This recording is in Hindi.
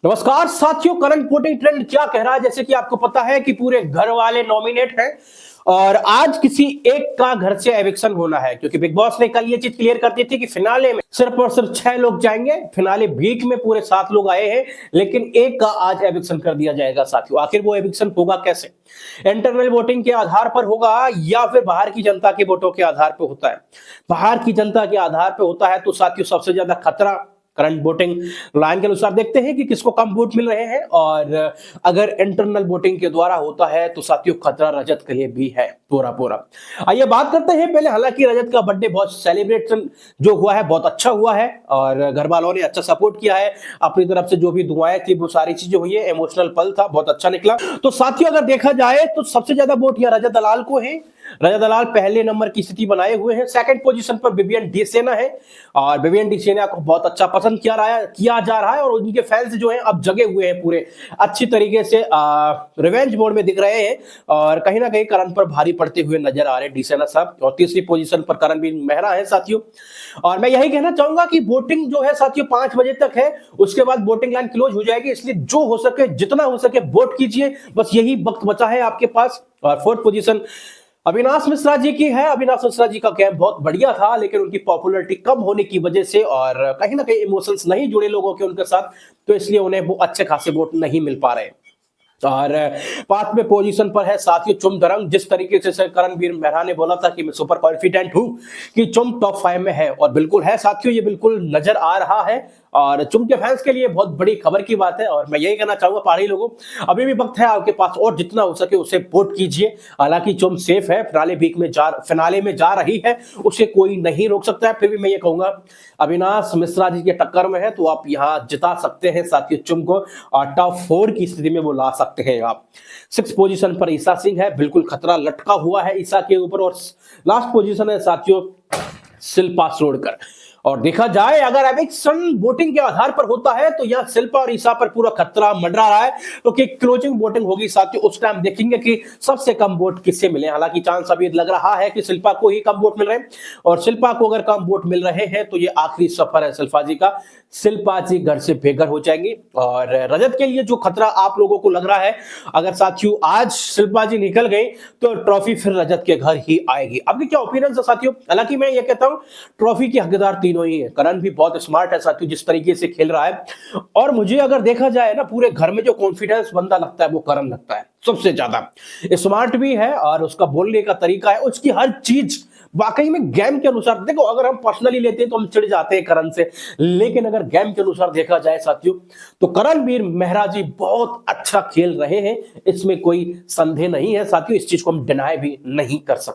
नमस्कार साथियों, करंट वोटिंग ट्रेंड क्या कह रहा है। जैसे कि आपको पता है कि पूरे घर वाले नॉमिनेट हैं और आज किसी एक का घर से एविक्शन होना है, क्योंकि बिग बॉस ने कल ये चीज क्लियर कर दी थी कि फिनाले में सिर्फ और सिर्फ 6 लोग जाएंगे। फिनाले वीक में पूरे 7 लोग आए हैं, लेकिन एक का आज एविक्शन कर दिया जाएगा। साथियों, आखिर वो एविक्शन होगा कैसे? इंटरनल वोटिंग के आधार पर होगा या फिर बाहर की जनता के वोटों के आधार पर होता है? बाहर की जनता के आधार पर होता है तो साथियों सबसे ज्यादा खतरा करंट वोटिंग लाइन के अनुसार देखते हैं कि किसको कम वोट मिल रहे हैं। और अगर इंटरनल वोटिंग के द्वारा होता है तो साथियों खतरा रजत के लिए भी है पूरा पूरा। आइए बात करते हैं पहले। हालांकि रजत का बर्थडे बहुत सेलिब्रेशन जो हुआ है बहुत अच्छा हुआ है और घर वालों ने अच्छा सपोर्ट किया है। अपनी तरफ से जो भी दुआएं थी वो सारी चीजें हुई है। इमोशनल पल था, बहुत अच्छा निकला। तो साथियों अगर देखा जाए तो सबसे ज्यादा वोट यहाँ रजत दलाल को है। रजत दलाल पहले नंबर की स्थिति बनाए हुए हैं। सेकंड पोजीशन पर विवियन डी सेना है और विवियन डी सेना को बहुत अच्छा पसंद किया जा रहा है और उनके फैंस जो हैं अब जगे हुए हैं, पूरे अच्छी तरीके से रिवेंज मोड में दिख रहे हैं और कहीं ना कहीं करण पर भारी पड़ते हुए नजर आ रहे हैं डी सेना साहब। और तीसरी पोजीशन पर करणवीर मेहरा है साथियों। और मैं यही कहना चाहूंगा कि वोटिंग जो है साथियों 5 बजे तक है, उसके बाद वोटिंग लाइन क्लोज हो जाएगी। इसलिए जो हो सके जितना हो सके वोट कीजिए, बस यही वक्त बचा है आपके पास। और फोर्थ पोजीशन अविनाश मिश्रा जी की है। अविनाश मिश्रा जी का कैंप बहुत बढ़िया था, लेकिन उनकी पॉपुलैरिटी कम होने की वजह से और कहीं ना कहीं इमोशंस नहीं जुड़े लोगों के उनके साथ, तो इसलिए उन्हें वो अच्छे खासे वोट नहीं मिल पा रहे। और 5वें पोजीशन पर है साथियों चुम दरंग। जिस तरीके से करणवीर मेहरा ने बोला था कि मैं सुपर कॉन्फिडेंट हूं कि चुम टॉप 5 में है, और बिल्कुल है साथियों, ये बिल्कुल नजर आ रहा है और चुम के फैंस के लिए बहुत बड़ी खबर की बात है। और मैं यही कहना चाहूंगा पहाड़ी लोगों, अभी भी वक्त है आपके पास और जितना हो सके उसे वोट कीजिए। हालांकि चुम सेफ है, फिनाले में जा रही है, उसे कोई नहीं रोक सकता है। फिर भी मैं ये कहूंगा अविनाश मिश्रा जी के टक्कर में है तो आप यहां जिता सकते हैं साथियों चुम को, और टॉप 4 की स्थिति में वो ला सकते हैं आप। 6 पोजीशन पर ईसा सिंह है, बिल्कुल खतरा लटका हुआ है ईसा के ऊपर। और लास्ट पोजीशन है साथियों शिल्पा सोडकर। और देखा जाए अगर एविक्शन वोटिंग के आधार पर होता है तो यह शिल्पा और ईसा पर पूरा खतरा मंडरा रहा है, क्योंकि क्लोजिंग वोटिंग होगी साथियों, उस टाइम देखेंगे कि सबसे कम वोट किससे मिले। हालांकि चांस अभी लग रहा है कि शिल्पा को ही कम वोट मिल रहे हैं, और शिल्पा को अगर कम वोट मिल रहे हैं तो ये आखिरी सफर है शिल्पा जी का। शिल्पा जी घर से बेघर हो जाएंगी। और रजत के लिए जो खतरा आप लोगों को लग रहा है, अगर साथियों आज शिल्पा जी निकल गई तो ट्रॉफी फिर रजत के घर ही आएगी। आपके क्या ओपिनियन है साथियों? हालांकि मैं ये कहता हूं ट्रॉफी के हकदार तीनों ही है। करण भी बहुत स्मार्ट है साथियों, जिस तरीके से खेल रहा है। और मुझे अगर देखा जाए ना, पूरे घर में जो कॉन्फिडेंस बंदा लगता है वो करण लगता है सबसे ज्यादा। स्मार्ट भी है और उसका बोलने का तरीका है, उसकी हर चीज वाकई में गेम के अनुसार। देखो अगर हम पर्सनली लेते हैं तो हम चिढ़ जाते हैं करण से, लेकिन अगर गेम के अनुसार देखा जाए साथियों तो करणवीर मेहरा जी बहुत अच्छा खेल रहे हैं, इसमें कोई संदेह नहीं है साथियों। इस चीज को हम डिनाई भी नहीं कर सकते।